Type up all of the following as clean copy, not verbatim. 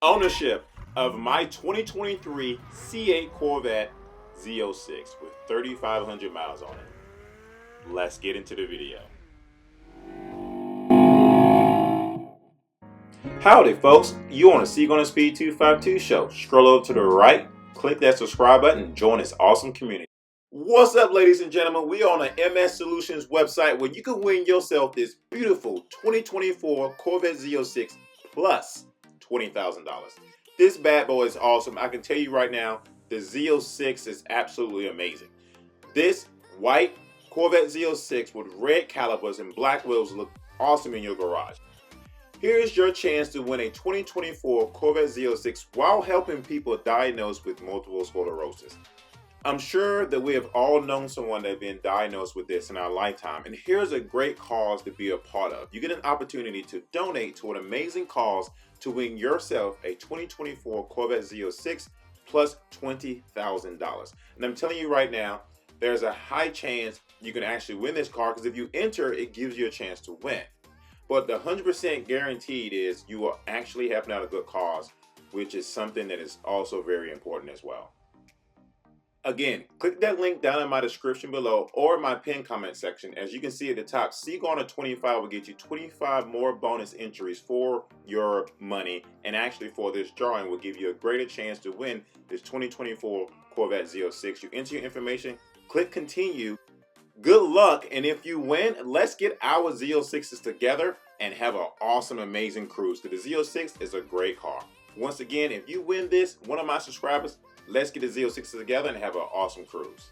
ownership of my 2023 C8 Corvette Z06 with 3,500 miles on it. Let's get into the video. Howdy folks, you on the C8 on Speed 252 show. Scroll over to the right, click that subscribe button, and join this awesome community. What's up, ladies and gentlemen? We are on the MS Solutions website where you can win yourself this beautiful 2024 Corvette Z06 plus $20,000. This bad boy is awesome. I can tell you right now, the Z06 is absolutely amazing. This white Corvette Z06 with red calipers and black wheels look awesome in your garage. Here is your chance to win a 2024 Corvette Z06 while helping people diagnosed with multiple sclerosis. I'm sure that we have all known someone that has been diagnosed with this in our lifetime, and here's a great cause to be a part of. You get an opportunity to donate to an amazing cause to win yourself a 2024 Corvette Z06 plus $20,000. And I'm telling you right now, there's a high chance you can actually win this car, because if you enter, it gives you a chance to win. But the 100% guaranteed is you will actually help out a good cause, which is something that is also very important as well. Again, click that link down in my description below or my pinned comment section. As you can see at the top, C8 25 will get you 25 more bonus entries for your money, and actually for this drawing will give you a greater chance to win this 2024 Corvette Z06. You enter your information, click continue. Good luck, and if you win, let's get our Z06s together and have an awesome, amazing cruise, because the Z06 is a great car. Once again, if you win this, one of my subscribers, let's get the Z06s together and have an awesome cruise.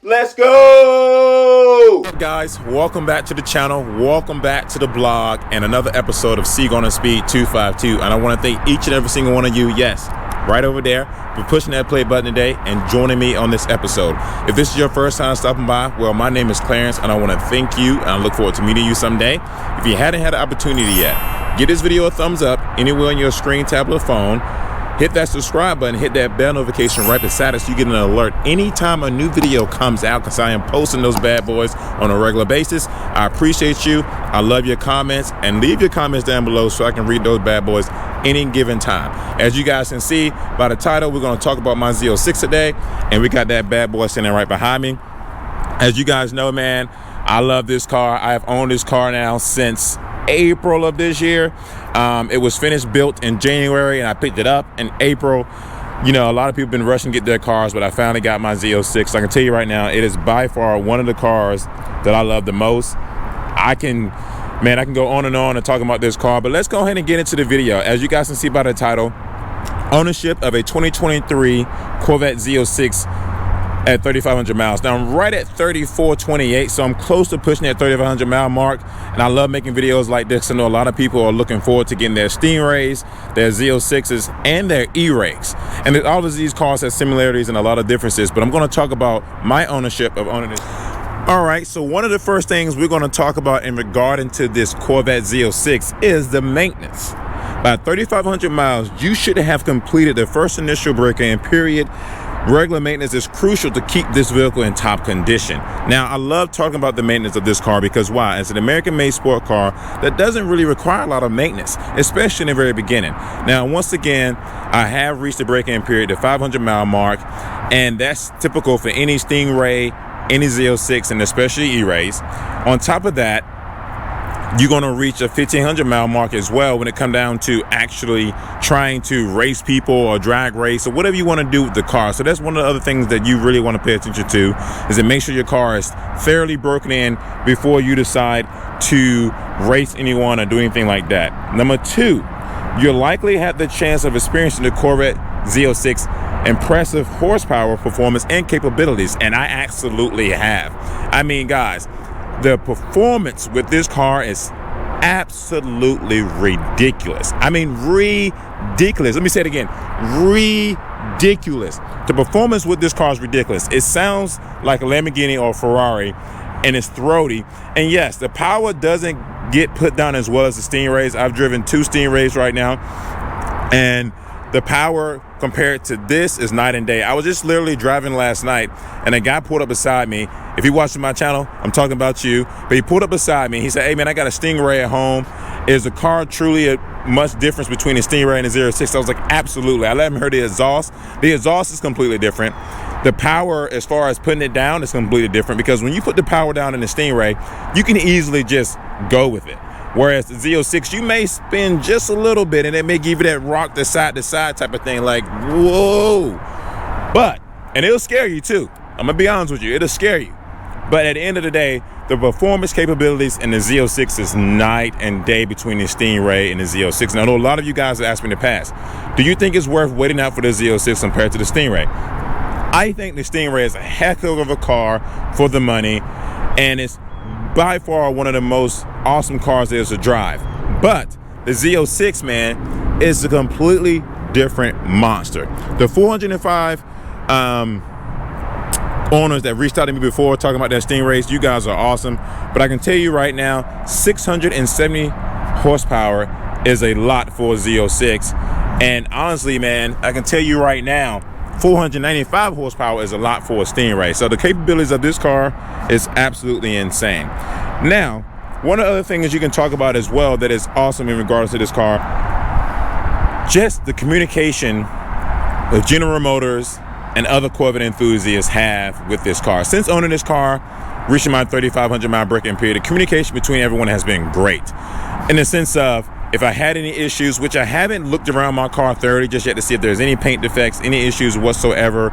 Let's go! What's up, guys? Welcome back to the channel. Welcome back to the blog and another episode of C8 on Speed 252. And I want to thank each and every single one of you, yes, right over there, for pushing that play button today and joining me on this episode. If this is your first time stopping by, well, my name is Clarence, and I want to thank you, and I look forward to meeting you someday. If you hadn't had the opportunity yet, give this video a thumbs up anywhere on your screen, tablet, or phone. Hit that subscribe button, hit that bell notification right beside it so you get an alert anytime a new video comes out, because I am posting those bad boys on a regular basis. I appreciate you. I love your comments, and leave your comments down below so I can read those bad boys any given time. As you guys can see by the title, we're going to talk about my Z06 today, and we got that bad boy sitting right behind me. As you guys know, man, I love this car. I have owned this car now since April of this year. It was finished built in January, and I picked it up in April. You know, a lot of people have been rushing to get their cars, but I finally got my Z06. I can tell you right now, it is by far one of the cars that I love the most. I can go on and talking about this car, but let's go ahead and get into the video. As you guys can see by the title, ownership of a 2023 Corvette Z06 at 3,500 miles. Now I'm right at 3,428, so I'm close to pushing that 3,500 mile mark, and I love making videos like this. I know a lot of people are looking forward to getting their Stingrays, their Z06s, and their E-Rays. And all of these cars have similarities and a lot of differences, but I'm going to talk about my ownership of owning this. All right, so one of the first things we're going to talk about in regarding to this Corvette Z06 is the maintenance. By 3,500 miles, you should have completed the first initial break-in period. Regular maintenance is crucial to keep this vehicle in top condition. Now, I love talking about the maintenance of this car because why? It's an American-made sport car that doesn't really require a lot of maintenance, especially in the very beginning. Now, once again, I have reached the break-in period, the 500-mile mark, and that's typical for any Stingray, any Z06, and especially E-Rays. On top of that, you're going to reach a 1,500 mile mark as well when it comes down to actually trying to race people or drag race or whatever you want to do with the car. So that's one of the other things that you really want to pay attention to, is to make sure your car is thoroughly broken in before you decide to race anyone or do anything like that. Number two, you'll likely have the chance of experiencing the Corvette Z06 impressive horsepower, performance, and capabilities, and I absolutely have. I mean, guys, the performance with this car is absolutely ridiculous. I mean, ridiculous. Let me say it again. Ridiculous. The performance with this car is ridiculous. It sounds like a Lamborghini or a Ferrari, and it's throaty. And yes, the power doesn't get put down as well as the Stingrays. I've driven two Stingrays right now, and the power compared to this is night and day. I was just literally driving last night, and a guy pulled up beside me. If you're watching my channel, I'm talking about you. But he pulled up beside me. He said, "Hey man, I got a Stingray at home. Is the car truly much difference between the Stingray and the 06? I was like, absolutely. I let him hear the exhaust. The exhaust is completely different. The power, as far as putting it down, is completely different, because when you put the power down in the Stingray, you can easily just go with it. Whereas the Z06, you may spin just a little bit and it may give you that rock to side type of thing, like, whoa. And it'll scare you too. I'm gonna be honest with you, it'll scare you. But at the end of the day, the performance capabilities in the Z06 is night and day between the Stingray and the Z06. And I know a lot of you guys have asked me in the past, do you think it's worth waiting out for the Z06 compared to the Stingray? I think the Stingray is a heck of a car for the money, and it's by far one of the most awesome cars there is to drive. But the Z06, man, is a completely different monster. The 405 owners that reached out to me before talking about that Stingrays, you guys are awesome. But I can tell you right now, 670 horsepower is a lot for a Z06. And honestly, man, I can tell you right now, 495 horsepower is a lot for a Stingray. So the capabilities of this car is absolutely insane. Now, one of the other things you can talk about as well that is awesome in regards to this car, just the communication with General Motors and other Corvette enthusiasts have with this car. Since owning this car, reaching my 3,500 mile break-in period, the communication between everyone has been great. In the sense of, if I had any issues, which I haven't looked around my car thoroughly just yet to see if there's any paint defects, any issues whatsoever,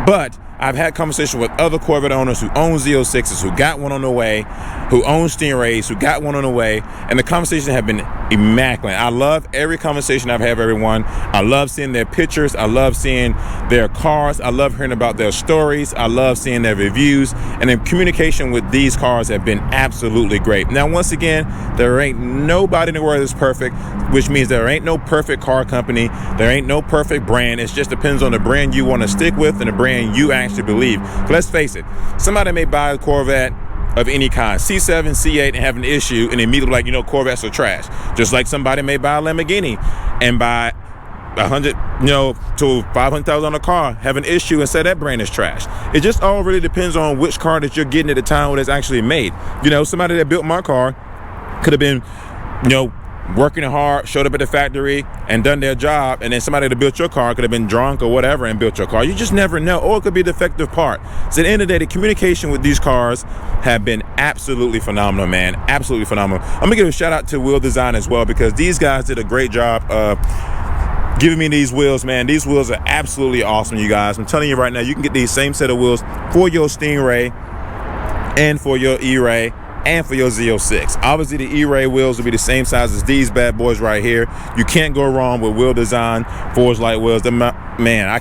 but I've had conversations with other Corvette owners who own Z06s, who got one on the way, who own Stingrays, who got one on the way, and the conversations have been immaculate. I love every conversation I've had with everyone. I love seeing their pictures. I love seeing their cars. I love hearing about their stories. I love seeing their reviews, and the communication with these cars have been absolutely great. Now, once again, there ain't nobody in the world that's perfect, which means there ain't no perfect car company. There ain't no perfect brand. It just depends on the brand you want to stick with and the brand you actually believe. But let's face it, somebody may buy a Corvette of any kind, C7, C8, and have an issue and immediately like, you know, Corvettes are trash. Just like somebody may buy a Lamborghini and buy 100, to 500,000 on a car, have an issue and say that brand is trash. It just all really depends on which car that you're getting at the time when it's actually made. Somebody that built my car could have been, working hard, showed up at the factory and done their job, and then somebody that built your car could have been drunk or whatever and built your car. You just never know. Or it could be a defective part. So at the end of the day, the communication with these cars have been absolutely phenomenal, man. Absolutely phenomenal. I'm gonna give a shout out to Wheel Design as well, because these guys did a great job of giving me these wheels, man. These wheels are absolutely awesome, you guys. I'm telling you right now, you can get these same set of wheels for your Stingray and for your E-Ray and for your Z06. Obviously, the E-Ray wheels will be the same size as these bad boys right here. You can't go wrong with Wheel Design Forged Light wheels. Man,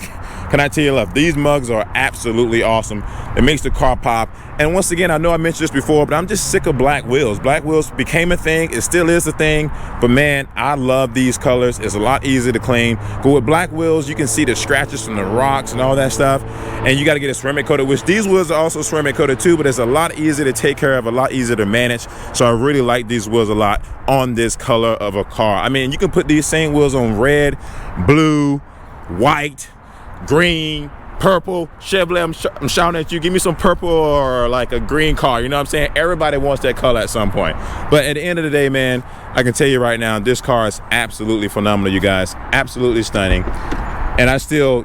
can I tell you, love, these mugs are absolutely awesome. It makes the car pop. And once again, I know I mentioned this before, but I'm just sick of black wheels. Black wheels became a thing. It still is a thing. But man, I love these colors. It's a lot easier to clean. But with black wheels, you can see the scratches from the rocks and all that stuff. And you got to get it ceramic coated, which these wheels are also ceramic coated too, but it's a lot easier to take care of, a lot easier to manage. So I really like these wheels a lot on this color of a car. I mean, you can put these same wheels on red, blue, white, green, purple. Chevrolet, I'm shouting at you, give me some purple or like a green car. You know what I'm saying? Everybody wants that color at some point. But at the end of the day, man, I can tell you right now, this car is absolutely phenomenal, you guys. Absolutely stunning. And I still,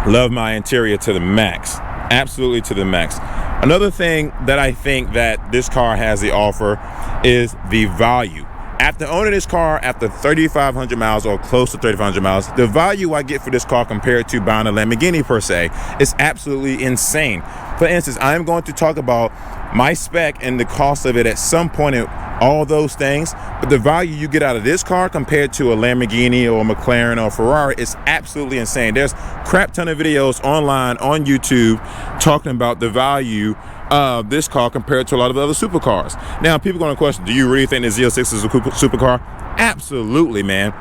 love my interior to the max. Absolutely to the max. Another thing that I think that this car has to offer is the value. After owning this car after 3,500 miles or close to 3,500 miles, the value I get for this car compared to buying a Lamborghini per se is absolutely insane. For instance, I am going to talk about my spec and the cost of it at some point in all those things, but the value you get out of this car compared to a Lamborghini or a McLaren or a Ferrari is absolutely insane. There's crap ton of videos online on YouTube talking about the value of this car compared to a lot of other supercars. Now, people are going to question, do you really think the Z06 is a supercar? Absolutely, man.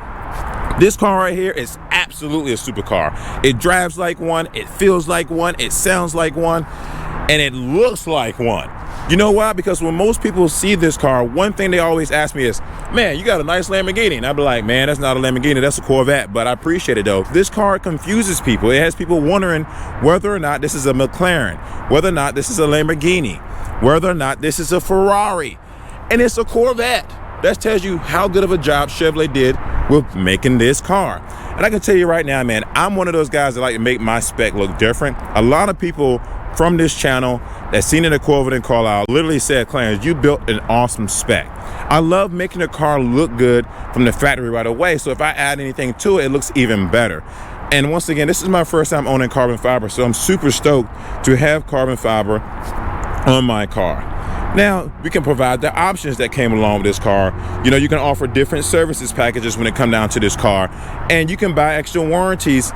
This car right here is absolutely a supercar. It drives like one, it feels like one, it sounds like one, and it looks like one. You know why? Because when most people see this car, one thing they always ask me is, man, you got a nice Lamborghini. And I'd be like, man, that's not a Lamborghini, that's a Corvette. But I appreciate it though. This car confuses people. It has people wondering whether or not this is a McLaren, whether or not this is a Lamborghini, whether or not this is a Ferrari. And it's a Corvette. that tells you how good of a job Chevrolet did with making this car. And I can tell you right now, man, I'm one of those guys that like to make my spec look different. A lot of people from this channel that seen in a Corvette in Carlisle literally said, Clarence, you built an awesome spec. I love making a car look good from the factory right away, so if I add anything to it, it looks even better. And once again, this is my first time owning carbon fiber, so I'm super stoked to have carbon fiber on my car. Now, we can provide the options that came along with this car. You know, you can offer different services packages when it comes down to this car, and you can buy extra warranties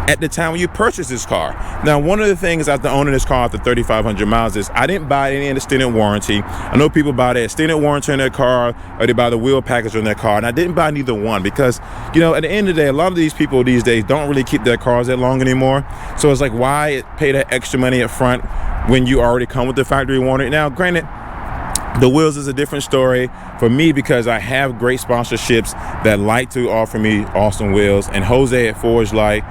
at the time when you purchase this car. Now, one of the things after owning this car after 3,500 miles is I didn't buy any extended warranty. I know people buy the extended warranty on their car, or they buy the wheel package on their car, and I didn't buy neither one because, you know, at the end of the day, a lot of these people these days don't really keep their cars that long anymore. So it's like, why pay that extra money up front when you already come with the factory warranty? Now, granted, the wheels is a different story for me because I have great sponsorships that like to offer me awesome wheels, and Jose at Forge Light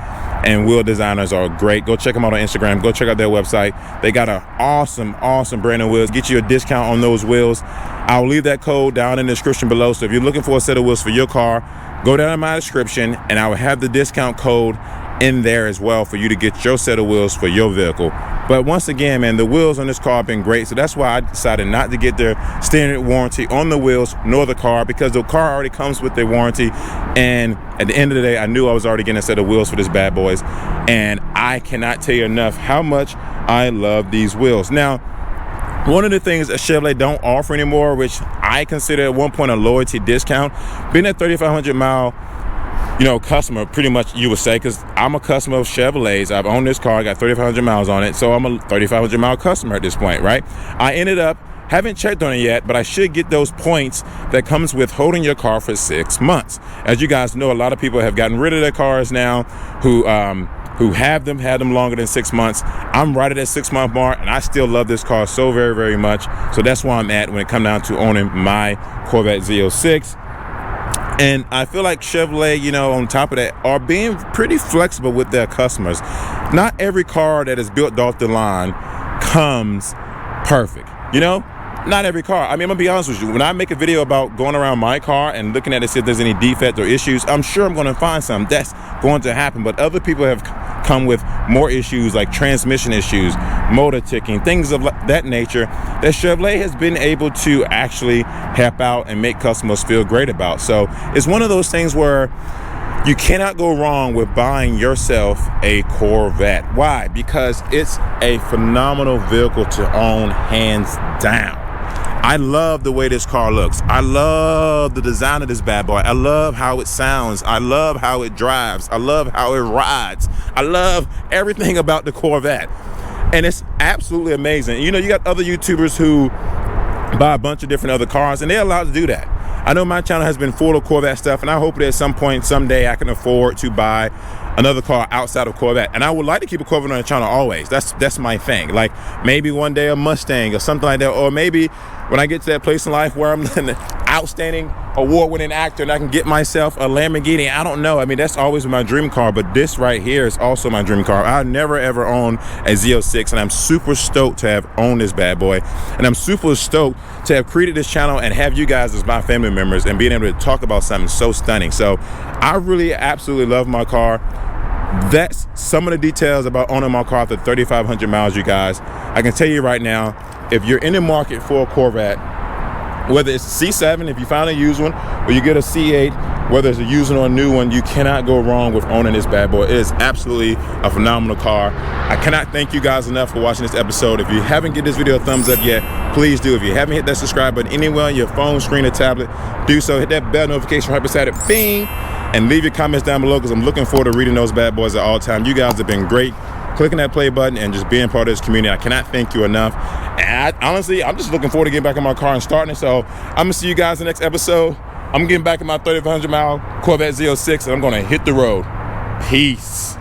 and Wheel Designers are great. Go check them out on Instagram. Go check out their website. They got an awesome brand new wheels. Get you a discount on those wheels. I'll leave that code down in the description below. So if you're looking for a set of wheels for your car, go down in my description and I will have the discount code in there as well for you to get your set of wheels for your vehicle. But once again, man, the wheels on this car have been great, so that's why I decided not to get their standard warranty on the wheels nor the car, because the car already comes with their warranty, and at the end of the day, I knew I was already getting a set of wheels for this bad boys, and I cannot tell you enough how much I love these wheels. Now, one of the things that Chevrolet don't offer anymore, which I consider at one point a loyalty discount, being a 3,500 mile customer, pretty much you would say, because I'm a customer of Chevrolets. I've owned this car, I got 3,500 miles on it, so I'm a 3,500 mile customer at this point, right? I ended up, haven't checked on it yet, but I should get those points that comes with holding your car for 6 months. As you guys know, a lot of people have gotten rid of their cars now who had them longer than 6 months. I'm right at that 6 month mark, and I still love this car so very, very much. So that's where I'm at when it comes down to owning my Corvette Z06. And I feel like Chevrolet, on top of that, are being pretty flexible with their customers. Not every car that is built off the line comes perfect, Not every car. I mean, I'm gonna be honest with you. When I make a video about going around my car and looking at it, see if there's any defect or issues, I'm sure I'm gonna find some. That's going to happen. But other people have come with more issues like transmission issues, motor ticking, things of that nature that Chevrolet has been able to actually help out and make customers feel great about. So it's one of those things where you cannot go wrong with buying yourself a Corvette. Why? Because it's a phenomenal vehicle to own, hands down. I love the way this car looks. I love the design of this bad boy. I love how it sounds. I love how it drives. I love how it rides. I love everything about the Corvette. And it's absolutely amazing. You got other YouTubers who buy a bunch of different other cars, and they're allowed to do that. I know my channel has been full of Corvette stuff, and I hope that at some point, someday, I can afford to buy another car outside of Corvette. And I would like to keep a Corvette on the channel always. That's my thing. Like maybe one day a Mustang or something like that, or maybe when I get to that place in life where I'm an outstanding award-winning actor and I can get myself a Lamborghini. I don't know. I mean, that's always my dream car, but this right here is also my dream car. I never ever owned a Z06, and I'm super stoked to have owned this bad boy. And I'm super stoked to have created this channel and have you guys as my family members and being able to talk about something so stunning. So I really absolutely love my car. That's some of the details about owning my car after 3,500 miles, you guys. I can tell you right now, if you're in the market for a Corvette, whether it's a C7, if you find a used one, or you get a C8, whether it's a used one or a new one, you cannot go wrong with owning this bad boy. It is absolutely a phenomenal car. I cannot thank you guys enough for watching this episode. If you haven't given this video a thumbs up yet, please do. If you haven't hit that subscribe button anywhere on your phone, screen, or tablet, do so. Hit that bell notification right beside it, bing, and leave your comments down below because I'm looking forward to reading those bad boys at all time. You guys have been great. Clicking that play button and just being part of this community. I cannot thank you enough. And honestly, I'm just looking forward to getting back in my car and starting it. So I'm gonna see you guys in the next episode. I'm getting back in my 3,500 mile Corvette Z06 and I'm gonna hit the road. Peace.